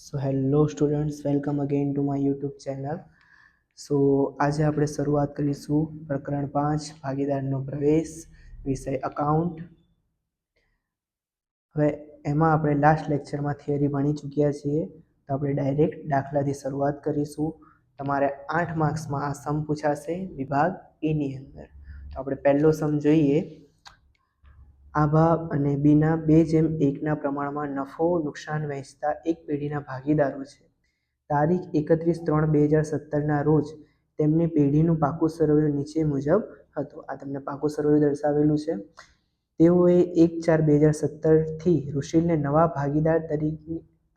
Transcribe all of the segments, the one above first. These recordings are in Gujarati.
So hello students, welcome again to my YouTube channel. So આજે આપણે શરૂઆત કરીશું પ્રકરણ 5 ભાગીદારનો પ્રવેશ, વિષય અકાઉન્ટ. હવે એમાં આપણે લાસ્ટ લેક્ચરમાં થિયરી ભણી ચૂક્યા છીએ, તો આપણે ડાયરેક્ટ દાખલાથી શરૂઆત કરીશું. તમારે 8 માર્ક્સમાં આ સમ પૂછાશે વિભાગ એની અંદર. તો આપણે પહેલો સમ જોઈએ. આભા અને બીના 2:1ના પ્રમાણમાં નફો નુકસાન વહેંચતા એક પેઢીના ભાગીદારો છે. તારીખ 31/3/2017ના રોજ તેમની પેઢીનું પાકું સરવૈયું નીચે મુજબ હતું. આ તમને પાકું સરવૈયું દર્શાવેલું છે. તેઓએ 1/4/2017થી ઋષિલને નવા ભાગીદાર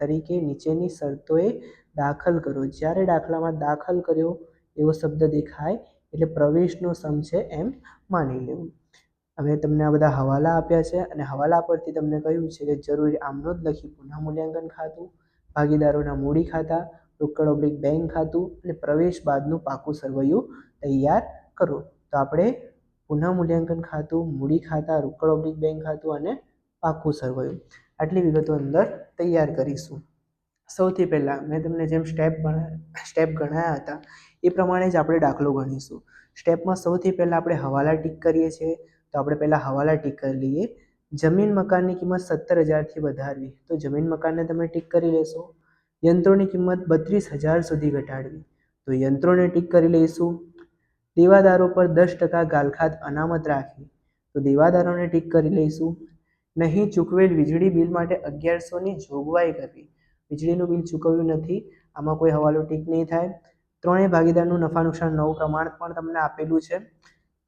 તરીકે નીચેની શરતોએ દાખલ કર્યો. જ્યારે દાખલામાં દાખલ કર્યો એવો શબ્દ દેખાય એટલે પ્રવેશનો સમ છે એમ માની લેવું. હવે તમને આ બધા હવાલા આપ્યા છે અને હવાલા પરથી તમને કહ્યું છે કે જરૂરી આમનો જ લખી પુનઃ મૂલ્યાંકન ખાતું, ભાગીદારોના મૂડી ખાતા, રોકડ/બેંક ખાતું અને પ્રવેશ બાદનું પાકું સરવૈયું તૈયાર કરો. તો આપણે પુનઃ મૂલ્યાંકન ખાતું, મૂડી ખાતા, રોકડ/બેંક ખાતું અને પાકું સરવૈયું આટલી વિગતો અંદર તૈયાર કરીશું. સૌથી પહેલાં મેં તમને જેમ સ્ટેપ ગણાયા હતા એ પ્રમાણે જ આપણે દાખલો ગણીશું. સ્ટેપમાં સૌથી પહેલાં આપણે હવાલા ટીક કરીએ છીએ. તો આપણે પહેલાં હવાલા ટીક કરી લઈએ. જમીન મકાનની કિંમત 17,000થી વધારવી, તો જમીન મકાનને તમે ટીક કરી લેશો. યંત્રોની કિંમત 32,000 સુધી ઘટાડવી, તો યંત્રોને ટીક કરી લઈશું. દેવાદારો પર 10% ગાલખાત અનામત રાખવી, તો દેવાદારોને ટીક કરી લઈશું. નહીં ચૂકવેલ વીજળી બિલ માટે 1100ની જોગવાઈ કરવી, વીજળીનું બિલ ચૂકવ્યું નથી, આમાં કોઈ હવાલો ટીક નહીં થાય. ત્રણેય ભાગીદારનું નફા નુકસાન નવું પ્રમાણ પણ તમને આપેલું છે.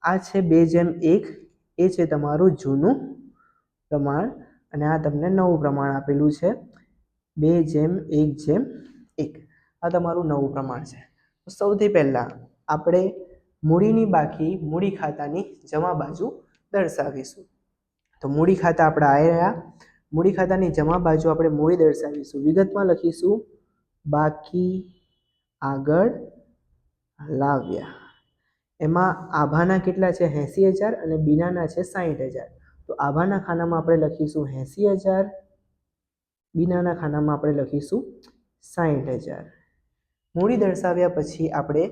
આ છે 2:1, એ છે તમારું જૂનું પ્રમાણ અને આ તમને નવું પ્રમાણ આપેલું છે 2:1:1. આ તમારું નવું પ્રમાણ છે. તો સૌથી પહેલાં આપણે મૂડીની બાકી મૂડી ખાતાની જમા બાજુ દર્શાવીશું. તો મૂડી ખાતા આપણા આવી રહ્યા. મૂડી ખાતાની જમા બાજુ આપણે મૂડી દર્શાવીશું. વિગતમાં લખીશું બાકી આગળ લાવ્યા. એમાં આભાના કેટલા છે 80,000 અને બીનાના છે 60,000. તો આભાના ખાનામાં આપણે લખીશું 80,000, બીનાના ખાનામાં આપણે લખીશું 60,000. મૂડી દર્શાવ્યા પછી આપણે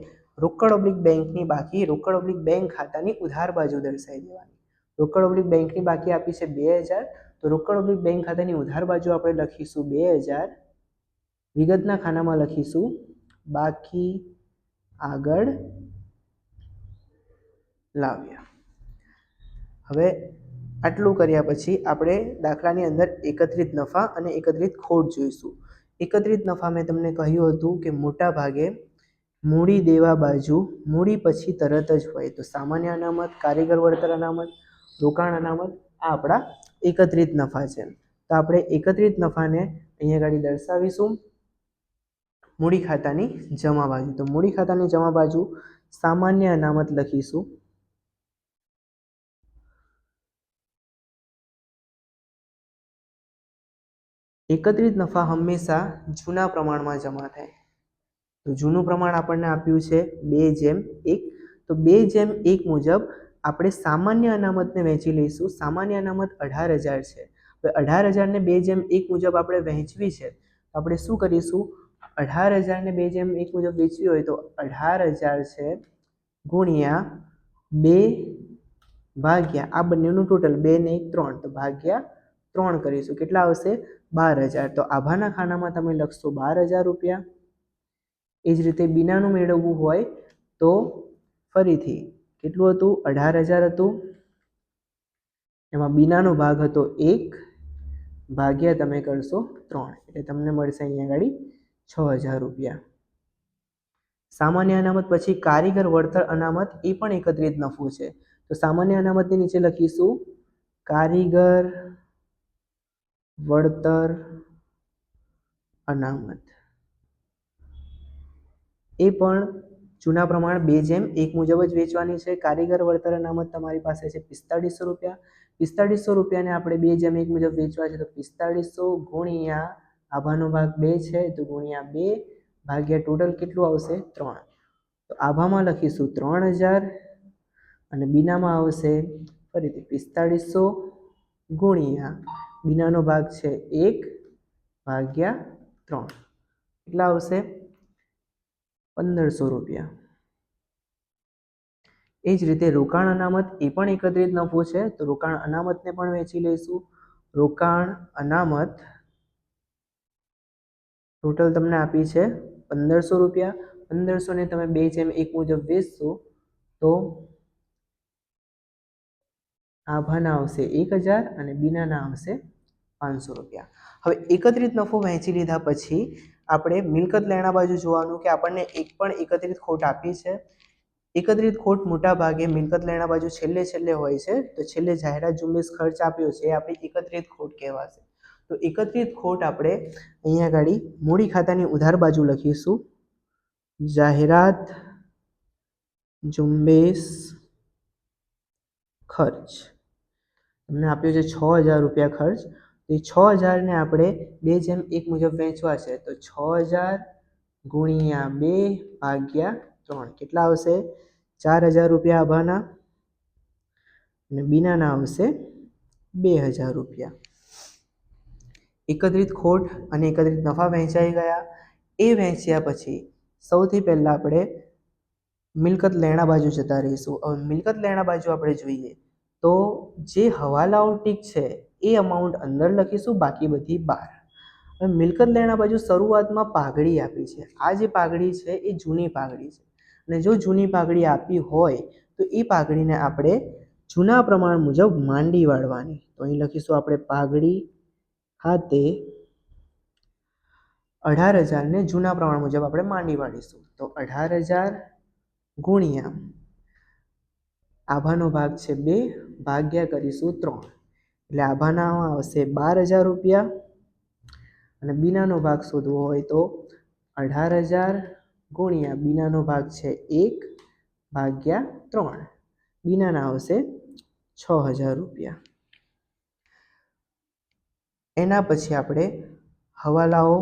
રોકડ/બેંકની બાકી રોકડ/બેંક ખાતાની ઉધાર બાજુ દર્શાવી દેવાની. રોકડ/બેંકની બાકી આપી છે 2,000, તો રોકડ/બેંક ખાતાની ઉધાર બાજુ આપણે લખીશું 2,000. વિગતના ખાનામાં લખીશું બાકી આગળ લાવ્યા. હવે આટલું કર્યા પછી આપણે દાખલાની અંદર એકત્રિત નફા અને એકત્રિત ખોટ જોઈશું. એકત્રિત નફા મેં તમને કહ્યું હતું કે મોટા ભાગે મૂડી દેવા બાજુ મૂડી પછી તરત જ હોય. તો સામાન્ય અનામત, કારીગર વળતર અનામત, રોકાણ અનામત આ આપણા એકત્રિત નફા છે. તો આપણે એકત્રિત નફાને અહીંયા આગળ દર્શાવીશું મૂડી ખાતાની જમા બાજુ. તો મૂડી ખાતાની જમા બાજુ સામાન્ય અનામત લખીશું. એકત્રિત નફા હંમેશા જૂના પ્રમાણમાં જમા થાય. તો જૂનું પ્રમાણ આપણને આપ્યું છે 2:1. તો 2:1 મુજબ આપણે સામાન્ય અનામતને વહેંચી લઈશું. સામાન્ય અનામત 18,000 છે. હવે 18,000ને 2:1 મુજબ આપણે વહેંચવી છે. તો આપણે શું કરીશું? 18,000ને 2:1 મુજબ વહેંચવી હોય તો 18,000 છે ગુણ્યા 2 ભાગ્યા આ બંનેનું ટોટલ 2 ને 1 3, તો ભાગ્યા 3 કરીશું. કેટલા આવશે? 12,000. તો આભાના ખાનામાં તમે લખશો 12,000 રૂપિયા. એ જ રીતે બીનાનું મેળવવું હોય તો ફરીથી કેટલું હતું? 18,000 હતું. એમાં બીનાનો ભાગ હતો 1 ભાગ્યા તમે કરશો 3, એટલે તમને મળશે અહીંયા આગળ 6,000 રૂપિયા. સામાન્ય અનામત પછી કારીગર વળતર અનામત એ પણ એકત્રિત નફો છે. તો સામાન્ય અનામતની નીચે લખીશું કારીગર વળતર અનામત. એ પણ જૂના પ્રમાણ 2:1 મુજબ જ વેચવાની છે. કારીગર વળતર અનામત તમારી પાસે છે 4500 રૂપિયા. 4500 રૂપિયાને આપણે 2:1 મુજબ વેચવા છે. તો 4500 ગુણ્યા આભાનો ભાગ 2 છે તો ગુણ્યા 2 ભાગ્યા ટોટલ કેટલું આવશે? 3. તો આભામાં લખીશું 3,000 અને બીનામાં આવશે ફરીથી 4500 ગુણ્યા બીનાનો ભાગ છે 1 ભાગ્યા 3. કેટલા આવશે? 1500 રૂપિયા. એ જ રીતે રોકાણ અનામત એ પણ એકત્રિત નફો છે, તો રોકાણ અનામતને પણ વેચી લઈશું. રોકાણ અનામત ટોટલ તમને આપી છે 1500 રૂપિયા. 1500 ને તમે 2:1 મુજબ વેચશો તો આભાના આવશે 1000 અને બીનાના આવશે 500 રૂપિયા. હવે એકત્રિત નફો વહેંચી લીધા પછી આપણે મિલકત લેણા બાજુ જોવાનું કે આપણને એક પણ એકત્રિત ખોટ આપી છે. એકત્રિત ખોટ મોટા ભાગે મિલકત લેણા બાજુ છેલ્લે હોય છે, તો છેલ્લે જાહેરાત ઝુંબેશ ખર્ચ આપ્યો છે એ આપણી એકત્રિત ખોટ કહેવાશે. તો એકત્રિત ખોટ આપણે અહીંયા આગળ મૂડી ખાતાની ઉધાર બાજુ લખીશું. જાહેરાત ઝુંબેશ ખર્ચ તમને આપ્યો છે 6000 રૂપિયા ખર્ચ. તો એ 6000 ને આપણે 2:1 મુજબ વેચવા છે, તો 6000 ગુણ્યા 2 ભાગ્યા 3 કેટલા આવશે? 4000 રૂપિયા આભાના અને બીનાના આવશે 2000 રૂપિયા. એકત્રિત ખોટ અને એકત્રિત નફા વહેંચાઈ ગયા. એ વહેંચ્યા પછી સૌથી પહેલા આપણે મિલકત લેણા બાજુ જતા રહીશું. હવે મિલકત લેણા બાજુ આપણે જોઈએ તો જે હવાલાઓ ટીક છે એ અમાઉન્ટ અંદર લખીશું, બાકી બધી બહાર. હવે મિલકત લેણા બાજુ શરૂઆતમાં પાઘડી આપી છે. આ જે પાઘડી છે એ જૂની પાઘડી છે, અને જો જૂની પાઘડી આપી હોય તો એ પાઘડીને આપણે જૂના પ્રમાણ મુજબ માંડી વાળવાની. તો અહીં લખીશું આપણે પાઘડી ખાતે 18000 ને જૂના પ્રમાણ મુજબ આપણે માંડી વાળીશું. તો 18000 ગુણ્યા આભાનો ભાગ છે 2 ભાગ્યા કરીશું 3, એટલે આભાના આવશે 12000 રૂપિયા. અને બીનાનો ભાગ શોધવો હોય તો 18000 ગુણ્યા બીનાનો ભાગ છે 1 ભાગ્યા 3, બીનાના આવશે 6000 રૂપિયા. એના પછી આપણે હવાલાઓ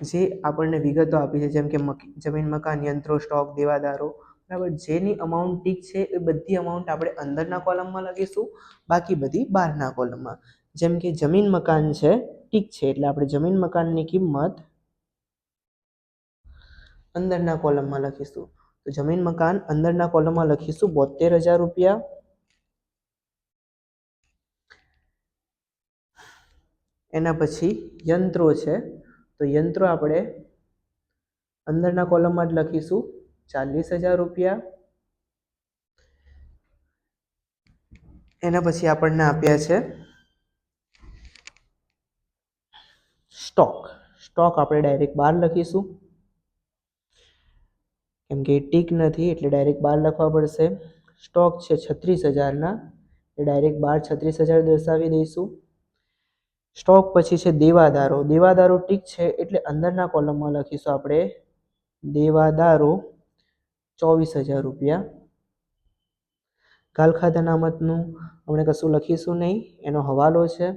જે આપણને વિગતો આપી છે, જેમ કે જમીન મકાન યંત્રો સ્ટોક દેવાદારો, બરાબર, જેની અમાઉન્ટ ટીક છે એ બધી અમાઉન્ટ આપણે અંદરના કોલમમાં લખીશું, બાકી બધી બહારના કોલમમાં. જેમ કે જમીન મકાન છે ટીક છે, એટલે આપણે જમીન મકાનની કિંમત અંદરના કોલમમાં લખીશું. તો જમીન મકાન અંદરના કોલમમાં લખીશું 72000 રૂપિયા. એના પછી યંત્રો છે, તો યંત્રો આપણે અંદરના કોલમમાં જ લખીશું 40000 રૂપિયા. એના પછી આપણને આપ્યા છે સ્ટોક આપણે ડાયરેક્ટ બહાર લખીશું, કેમ કે ટીક નથી એટલે ડાયરેક્ટ બહાર લખવા પડશે. સ્ટોક છે 36000ના, એટલે ડાયરેક્ટ બહાર 36000 દર્શાવી દઈશું. સ્ટોક પછી છે દેવાદારો ટીક છે એટલે અંદરના કોલમમાં લખીશું આપણે દેવાદારો 24000 રૂપિયા. ગાલ ખાતા અનામતનું આપણે કશું લખીશું નહીં, એનો હવાલો છે.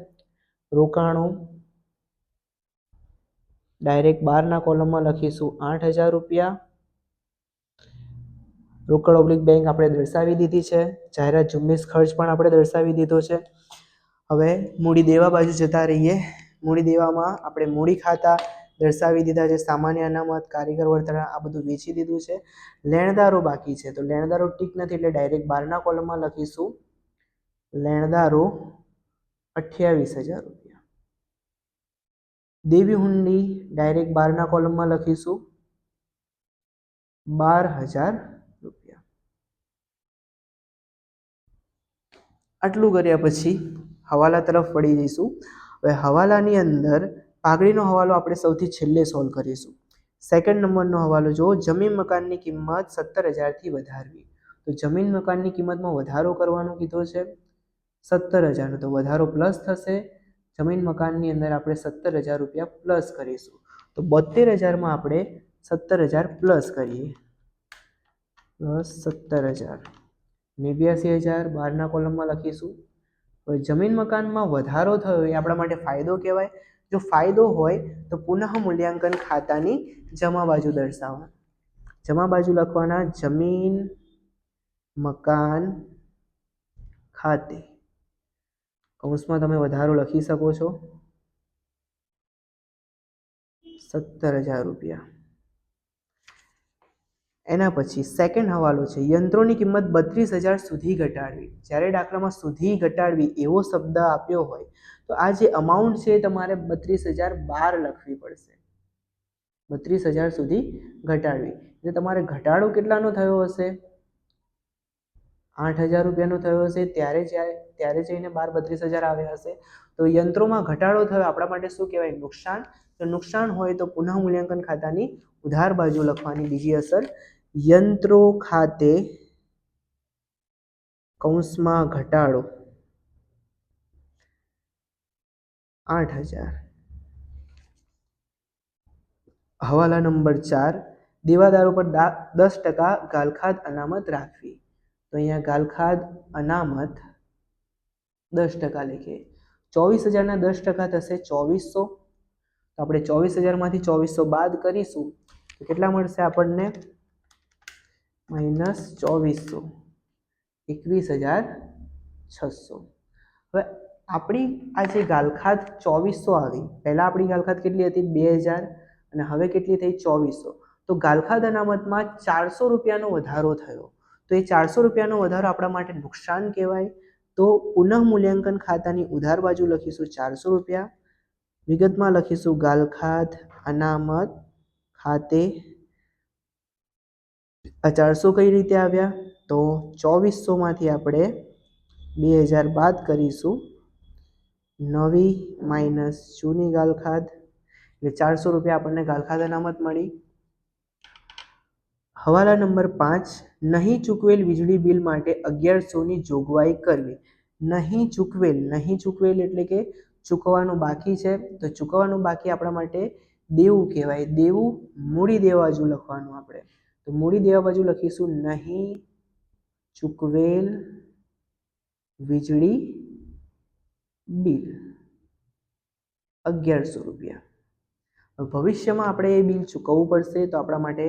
રોકાણો ડાયરેક્ટ બહારના કોલમમાં લખીશું 8000 રૂપિયા. રોકડ ઓબ્લિક બેંક આપણે દર્શાવી દીધી છે. જાહેરાત ઝુંબેશ ખર્ચ પણ આપણે દર્શાવી દીધો છે. હવે મૂડી દેવા બાજુ જતા રહીએ. મૂડી દેવામાં આપણે મૂડી ખાતા દર્શાવી દીધા છે. સામાન્ય અનામત, કારીગર વળતર આ બધું વેચી દીધું છે. લેણદારો બાકી છે, તો લેણદારો ટીક નથી એટલે ડાયરેક્ટ બહારના કોલમમાં લખીશું લેણદારો 28000 રૂપિયા. દેવી હુંડી ડાયરેક્ટ બહારના કોલમમાં લખીશું 12000 રૂપિયા. આટલું કર્યા પછી હવાલા તરફ વળી જઈશું. હવે હવાલાની અંદર પાઘડીનો હવાલો આપણે સૌથી છેલ્લે સોલ્વ કરીશું. સેકન્ડ નંબરનો હવાલો જો જમીન મકાનની કિંમત 17000 થી વધારવી. તો જમીન મકાનની કિંમતમાં વધારો કરવાનો કીધો છે 17000, તો વધારો પ્લસ થશે. જમીન મકાનની અંદર આપણે 17000 રૂપિયા પ્લસ કરીશું. તો 72000માં આપણે 17000 પ્લસ કરીએ, પ્લસ 17000, 82000 બહારના કોલમમાં લખીશું. હવે જમીન મકાનમાં વધારો થયો એ આપણા માટે ફાયદો કહેવાય. જો ફાયદો હોય તો પુનઃ મૂલ્યાંકન ખાતાની જમા બાજુ દર્શાવવા. જમા બાજુ લખવાના જમીન મકાન ખાતે, કૌંસમાં તમે વધારો લખી શકો છો. 17,000 રૂપિયા. એના પછી સેકન્ડ હવાલો છે, યંત્રોની કિંમત 32,000 સુધી ઘટાડવી. જ્યારે દાખલામાં સુધી ઘટાડવી એવો શબ્દ આપ્યો હોય તો આ જે અમાઉન્ટ છે તમારે 32,012 લખવી પડશે. 32,000 સુધી ઘટાડવી. એટલે તમારે ઘટાડો કેટલાનો થયો હશે? 8,000 રૂપિયાનો થયો હશે. ત્યારે જઈને 32,000 આવ્યા હશે. તો યંત્રોમાં ઘટાડો થયો આપણા માટે શું કહેવાય? નુકસાન. તો નુકસાન હોય તો પુનઃ મૂલ્યાંકન ખાતાની ઉધાર બાજુ લખવાની બીજી અસર, યંત્રો ખાતે કૌંસમાં ઘટાડો 8,000. હવાલા નંબર 4, દેવાદારો પર 10% ગાલખાદ અનામત રાખવી. તો અહીંયા ગાલખાદ અનામત 10% લખીએ. 24,000 ના 10% થશે 2,400. તો આપણે 24,000 માંથી 2,400 બાદ કરીશું તો કેટલા મળશે આપણને? -2,400, 21,600. હવે આપણી આ જે ગાલખાદ 2,400 આવી, પહેલા આપણી ગાલખાદ કેટલી હતી? 2,000 અને હવે કેટલી થઈ? 2,400. તો ગાલખાદ અનામતમાં 400 રૂપિયાનો વધારો થયો. તો એ 400 રૂપિયાનો વધારો આપણા માટે નુકસાન કહેવાય. તો પુનઃ મૂલ્યાંકન ખાતાની ઉધાર બાજુ લખીશું 400 રૂપિયા. વિગતમાં લખીશું ગાલખાદ અનામત ખાતે 400 કઈ રીતે આવ્યા? તો 2,400 માંથી આપણે 2,000 બાદ કરીશું, નવી માઇનસ જૂની ગાલખાદ, એટલે 400 રૂપિયા આપણને ગાલખાદ અનામત મળી. હવાલા નંબર 5, નહીં ચૂકવેલ વીજળી બિલ માટે 1,100ની જોગવાઈ કરવી. નહીં ચૂકવેલ એટલે કે ચૂકવવાનું બાકી છે. તો ચૂકવવાનું બાકી આપણા માટે દેવું કહેવાય. દેવું મૂડી દેવા બાજુ લખવાનું આપણે. તો મૂડી દેવા બાજુ લખીશું નહીં ચૂકવેલ વીજળી બિલ 1,100 રૂપિયા. ભવિષ્યમાં આપણે એ બિલ ચૂકવવું પડશે તો આપણા માટે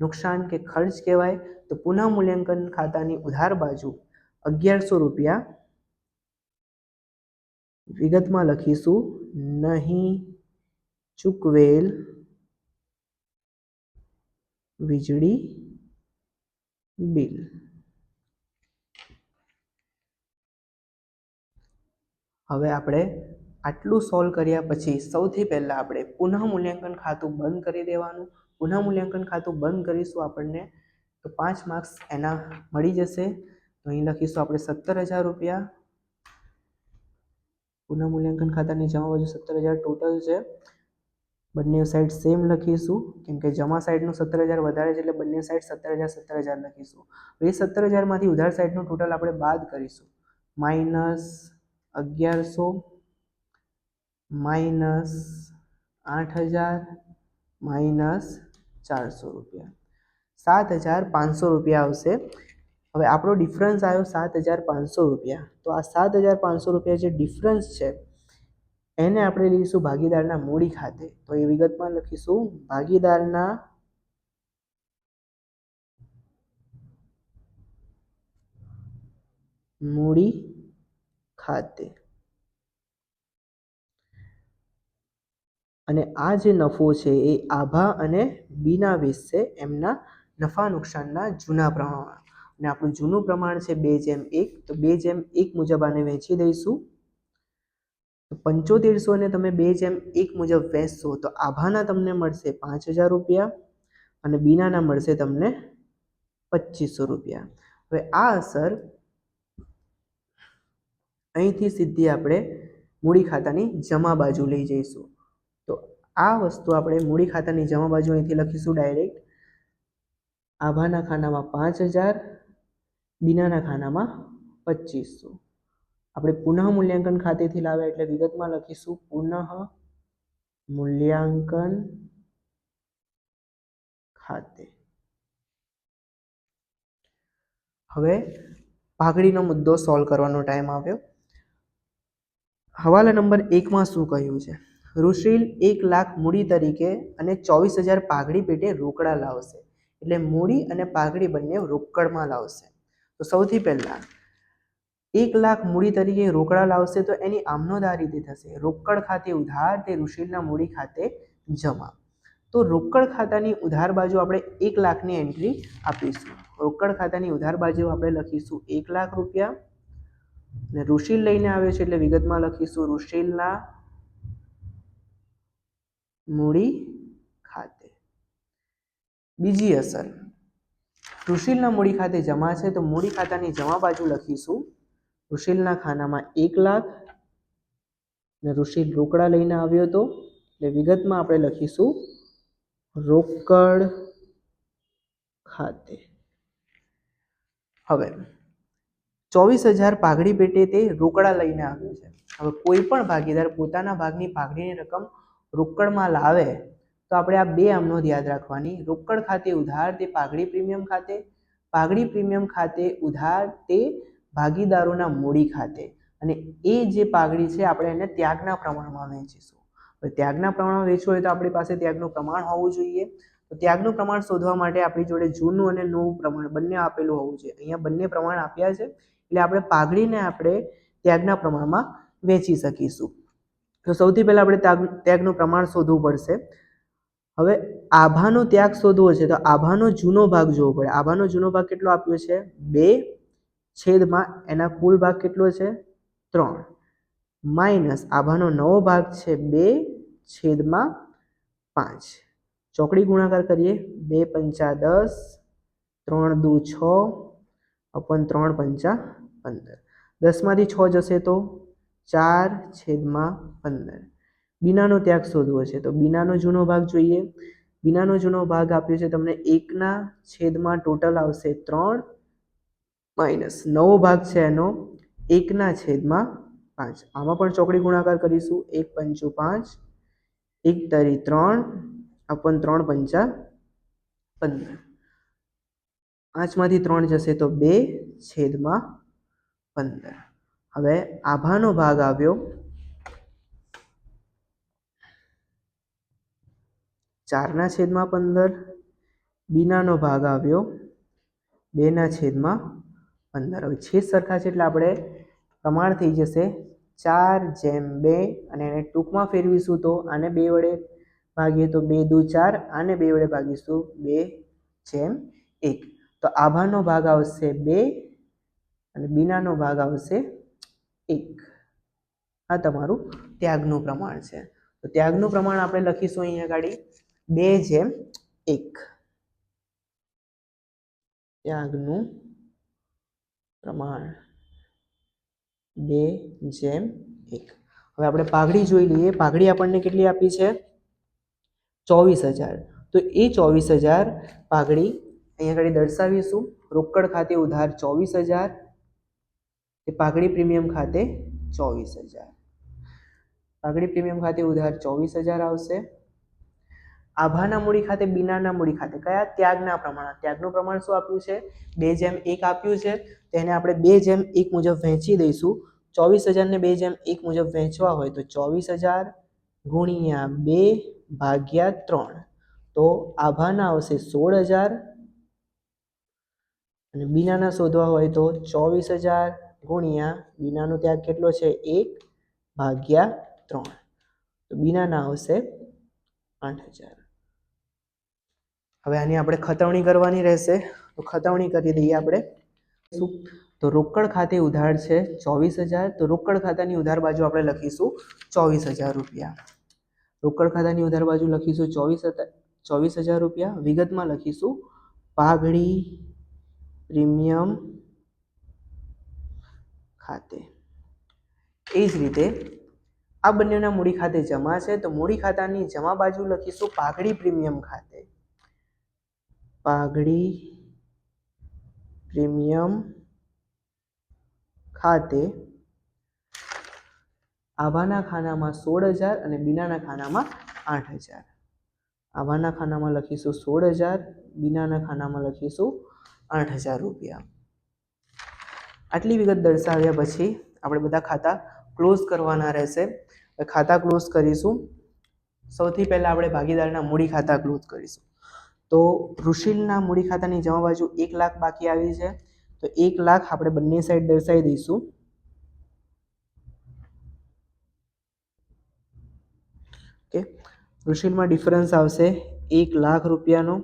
નુકસાન કે ખર્ચ કહેવાય. તો પુનઃ મૂલ્યાંકન ખાતાની ઉધાર બાજુ 1,100 રૂપિયા. વિગતમાં લખીશું નહીં ચૂકવેલ વીજળી બિલ. હવે આપણે આટલું સોલ્વ કર્યા પછી સૌથી પહેલાં આપણે પુનઃ મૂલ્યાંકન ખાતું બંધ કરી દેવાનું. પુનઃ મૂલ્યાંકન ખાતું બંધ કરીશું આપણને તો 5 માર્ક્સ એના મળી જશે. તો અહીં લખીશું આપણે 17,000 રૂપિયા. પુનઃ મૂલ્યાંકન ખાતાની જમા બાજુ 17,000 ટોટલ છે. બંને સાઈડ સેમ લખીશું કેમ કે જમા સાઈડનું 17,000 વધારે છે એટલે બંને સાઈડ 17,000 લખીશું. એ 17,000 માંથી ઉધાર સાઈડનું ટોટલ આપણે બાદ કરીશું. -1,100 -8,000 -400 રૂપિયા, 7,500 રૂપિયા આવશે. હવે આપણો ડિફરન્સ આવ્યો 7,500 રૂપિયા. તો આ 7,500 રૂપિયા જે ડિફરન્સ છે એને આપણે લઈશું ભાગીદારના મૂડી ખાતે. તો એ વિગતમાં લખીશું ભાગીદારના મૂડી ખાતે. અને આ જે નફો છે એ આભા અને બીના વીસ છે એમના નફા નુકસાનના જૂના પ્રમાણમાં. અને આપણું જૂનું પ્રમાણ છે 2:1. તો 2:1 મુજબ આને વહેંચી દઈશું. તો 7500 ને તમે 2:1 મુજબ વહેંચશો તો આભાના તમને મળશે 5,000 રૂપિયા અને બીનાના મળશે તમને 2,500 રૂપિયા. હવે આ અસર અહીંથી સીધી આપણે મૂડી ખાતાની જમા બાજુ લઈ જઈશું. તો આ વસ્તુ આપણે મૂડી ખાતાની જમા બાજુ અહીંથી લખીશું ડાયરેક્ટ. આભાના ખાનામાં 5,000, બીનાના ખાનામાં 2,500. આપણે પુનઃ મૂલ્યાંકન ખાતેથી લાવ્યા એટલે વિગતમાં લખીશું પુનઃ મૂલ્યાંકન ખાતે. હવે ભાગડીનો મુદ્દો સોલ્વ કરવાનો ટાઈમ આવ્યો. હવાલા નંબર 1માં શું કહ્યું છે? ઋષિલ 1 લાખ મૂડી તરીકે અને 24,000 પાઘડી પેટે રોકડા લાવશે. એટલે મૂડી અને પાઘડી બંને રોકડમાં લાવશે. તો સૌથી પહેલા 1 લાખ મૂડી તરીકે રોકડા લાવશે તો એની આમનોંધ આ રીતે થશે: રોકડ ખાતે ઉધાર તે ઋષિલના મૂડી ખાતે જમા. તો રોકડ ખાતાની ઉધાર બાજુ આપણે 1 લાખની એન્ટ્રી આપીશું. રોકડ ખાતાની ઉધાર બાજુ આપણે લખીશું 1 લાખ રૂપિયા અને ઋષિલ લઈને આવ્યો છે એટલે વિગતમાં લખીશું ઋષિલના મૂડી ખાતે. બીજી અસર, ઋષિલના મૂડી ખાતે જમા છે તો મૂડી ખાતાની જમા બાજુ લખીશું ઋષિલના ખાનામાં 1 લાખ અને ઋષિલ રોકડા લઈને આવ્યો હતો એટલે વિગતમાં આપણે લખીશું રોકડ ખાતે. હવે 24,000 પાઘડી પેટે તે રોકડા લઈને આવ્યો છે. હવે કોઈ પણ ભાગીદાર પોતાના ભાગની પાઘડીની રકમ રોકડમાં લાવે તો આપણે આ બે નોંધ યાદ રાખવાની. રોકડ ખાતે ઉધાર તે પાઘડી પ્રીમિયમ ખાતે, પાઘડી પ્રીમિયમ ખાતે ઉધાર તે ભાગીદારોના મૂડી ખાતે. અને એ જે પાઘડી છે આપણે એને ત્યાગના પ્રમાણમાં વહેંચીશું. હવે ત્યાગના પ્રમાણમાં વેચવું હોય તો આપણી પાસે ત્યાગનું પ્રમાણ હોવું જોઈએ. તો ત્યાગનું પ્રમાણ શોધવા માટે આપણી જોડે જૂનું અને નવું પ્રમાણ બંને આપેલું હોવું જોઈએ. અહીંયા બંને પ્રમાણ આપ્યા છે એટલે આપણે પાઘડીને આપણે ત્યાગના પ્રમાણમાં વેચી શકીશું. તો સૌથી પહેલા આપણે ત્યાગનું પ્રમાણ શોધવું પડશે. હવે આભાનો ત્યાગ શોધવો છે તો આભાનો જૂનો ભાગ જોવો પડે. આભાનો જૂનો ભાગ કેટલો આપ્યો છે 2 એના કુલ ભાગ કેટલો છે 3 માઇનસ આભાનો નવો ભાગ છે 2/5. ચોકડી ગુણાકાર કરીએ 2 પંચા 10, 3 દુ 6 अपन 3 પંચા 15. 10માંથી 6 જશે તો 4/15. બીનાનો ત્યાગ શોધવો છે તો બીનાનો જૂનો ભાગ જોઈએ. બીનાનો જૂનો ભાગ આપ્યો છે તમને 1/, ટોટલ આવશે 3 માઇનસ નવો ભાગ છે એનો 1/5. આમાં પણ ચોકડી ગુણાકાર કરીશું 1 પંચું 5, 1 તરી 3 अपन 3 પંચા 15. 5માંથી 3 જશે તો 2/15. હવે આભાનો ભાગ આવ્યો 4/15. બીનાનો ભાગ આવ્યો 2/15. હવે છેદ સરખા છે એટલે આપણે પ્રમાણ થઈ જશે 4/2 અને એને ટૂંકમાં ફેરવીશું તો આને 2 વડે ભાગીએ તો 2 દુ 4, આને 2 વડે ભાગીશું 2/1. તો આભાનો ભાગ આવશે 2 અને બીનાનો ભાગ આવશે 1. આ તમારું ત્યાગનું પ્રમાણ છે. તો ત્યાગનું પ્રમાણ આપણે લખીશું અહીંયા ગાડી 2/1. ત્યાગનું પ્રમાણ 2/1. હવે આપણે પાઘડી જોઈ લઈએ. પાઘડી આપણને કેટલી આપી છે 24,000. તો એ 24,000 પાઘડી અહીંયા આગળ દર્શાવીશું. રોકડ ખાતે ઉધાર 24,000, એ પાઘડી પ્રીમિયમ ખાતે 24,000. પાઘડી પ્રીમિયમ ખાતે ઉધાર 24,000 આવશે. આભાના મૂડી ખાતે બીનાના મૂડી ખાતે કયા ત્યાગના પ્રમાણ. ત્યાગનું પ્રમાણ શું આપ્યું છે 2/1 આપ્યું છે. તેને આપણે 2/1 મુજબ વહેંચી દઈશું. 24,000 ને 2/1 મુજબ વહેંચવા હોય તો 24,000 ગુણ્યા 2/3. તો આભાના આવશે 16,000 અને બીનાના શોધવા હોય તો 24,000 ગુણ્યા બીનાનો ત્યાગ કેટલો છે 1/3. તો બીનાના આવશે 8,000. હવે આની આપણે ખતવણી કરવાની રહેશે. તો ખતવણી કરી દઈએ આપણે. તો રોકડ ખાતે ઉધાર છે 24,000. તો રોકડ ખાતાની ઉધાર બાજુ આપણે લખીશું 24,000 રૂપિયા. રોકડ ખાતાની ઉધાર બાજુ લખીશું 24,000 રૂપિયા. વિગતમાં લખીશું પાઘડી પ્રીમિયમ ખાતે. એ જ રીતે આ બંનેના મૂડી ખાતે જમા છે તો મૂડી ખાતાની જમા બાજુ લખીશું પાઘડી પ્રીમિયમ ખાતે. પાઘડી પ્રીમિયમ ખાતે આભાના ખાનામાં 16,000 અને બીનાના ખાનામાં 8,000. આભાના ખાનામાં લખીશું 16,000, બીનાના ખાનામાં લખીશું 8,000 રૂપિયા. આટલી વિગત દર્શાવ્યા પછી આપણે બધા ખાતા ક્લોઝ કરવાના રહેશે. ખાતા ક્લોઝ કરીશું. સૌથી પહેલા આપણે ભાગીદારના મૂડી ખાતા ક્લોઝ કરીશું. તો ઋષિલના મૂડી ખાતાની જમા બાજુ 1 લાખ બાકી આવી છે. તો 1 લાખ આપણે બંને સાઈડ દર્શાવી દઈશું. ઓકે, ઋષિલમાં ડિફરન્સ આવશે 1,00,000 રૂપિયાનો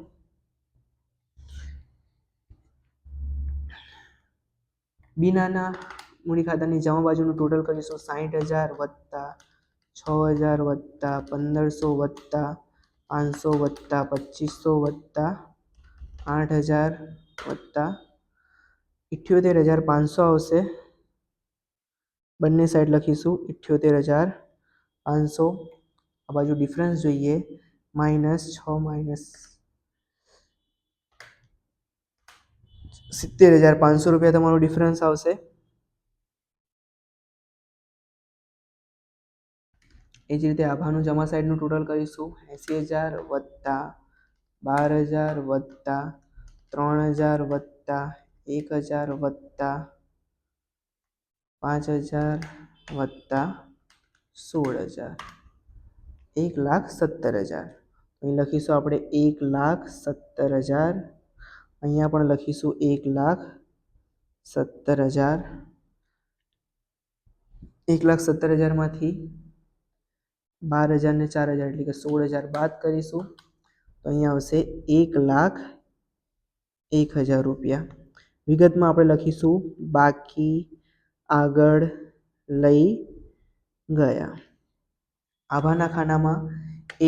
બીનાના મૂડી ખાતાની જમા બાજુનું ટોટલ કરીશું 60,000 વત્તા 6,000 વત્તા 1,500 વત્તા 500 વત્તા 2,500 વત્તા 8,000 વત્તા 78,500 આવશે. બંને સાઈડ લખીશું 78,500. આ બાજુ ડિફરન્સ જોઈએ, -6 -70,500 રૂપિયા તમારો ડિફરન્સ આવશે. એ જ રીતે આભાનું જમા સાઈડનું ટોટલ કરીશું 80,000 વત્તા 12,000 વત્તા 3,000 વત્તા 1,000 વત્તા 5,000 વત્તા 16,000 1,17,000. અહીં લખીશું આપણે 1,17,000. અહીંયા પણ લખીશું 1,17,000. 1,17,000 માંથી 12,000 ને 4,000 એટલે કે 16,000 બાદ કરીશું તો અહીંયા આવશે 1,01,000 રૂપિયા. વિગતમાં આપણે લખીશું બાકી આગળ લઈ ગયા. આભાના ખાનામાં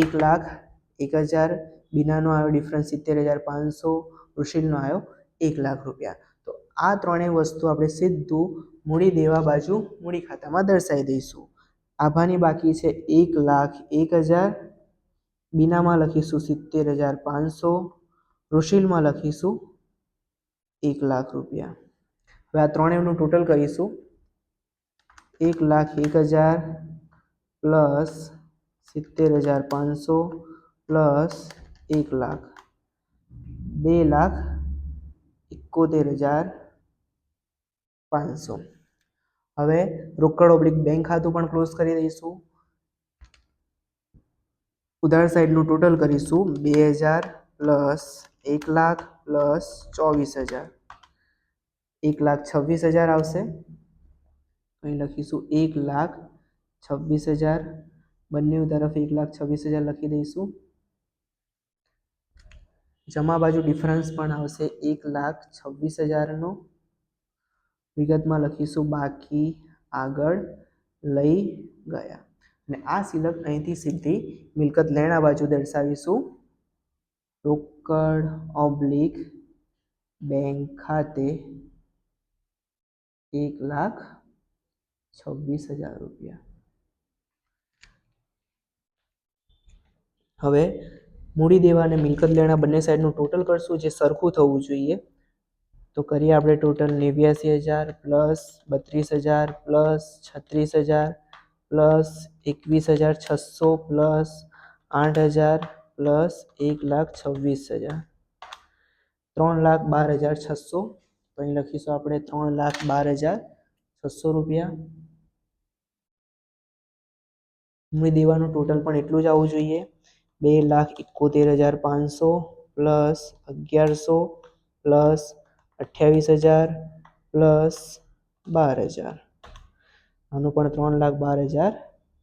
1,01,000, બીનાનો આવ્યો ડિફરન્સ 70,500, ઋષિલનો આવ્યો 1,00,000 રૂપિયા. તો આ ત્રણેય વસ્તુ આપણે સીધું મૂડી દેવા બાજુ મૂડી ખાતામાં દર્શાવી દઈશું. આભાની બાકી છે 1,01,000, બીનામાં લખીશું 70,500, ઋષિલમાં લખીશું 1,00,000 રૂપિયા. હવે આ ત્રણેયનું ટોટલ કરીશું 1,01,000 પ્લસ 70,500 પ્લસ 1,00,000 2,71,500. હવે રોકડ ઓબ્લિક બેંક ખાતું પણ ક્લોઝ કરી દઈશું. ઉધાર સાઈડનું ટોટલ કરીશું 2,000 પ્લસ 1,00,000 પ્લસ 24,000 1,26,000 આવશે. અહીં લખીશું 1,26,000. બંને તરફ 1,26,000 લખી દઈશું. જમા બાજુ ડિફરન્સ પણ આવશે 1,26,000નો. વિગતમાં લખીશું બાકી આગળ લઈ ગયા. અને આ સિલક અહીંથી સીધી મિલકત લેણા બાજુ દર્શાવીશું. રોકડ ઓબ્લિક બેંક ખાતે 1,26,000 રૂપિયા. હવે મૂડી દેવા અને મિલકત લેણા બંને સાઈડનું ટોટલ કરશું, જે સરખું થવું જોઈએ. તો કરીએ આપણે total 89,000 plus 32,000 plus 36,000 plus 21,600 plus 8,000 plus 1,26,000 3,12,600. તો અહીં લખીશું આપણે 3,12,600 રૂપિયા. મૂડી દેવાનું ટોટલ પણ એટલું જ આવવું જોઈએ, 2,71,500 પ્લસ 1,100 પ્લસ 28,000 પ્લસ 12,000. આનું પણ 3,12,000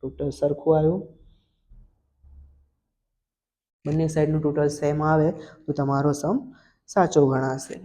ટોટલ સરખું આવ્યું. બંને સાઈડનું ટોટલ સેમ આવે તો તમારો સમ સાચો ગણાશે.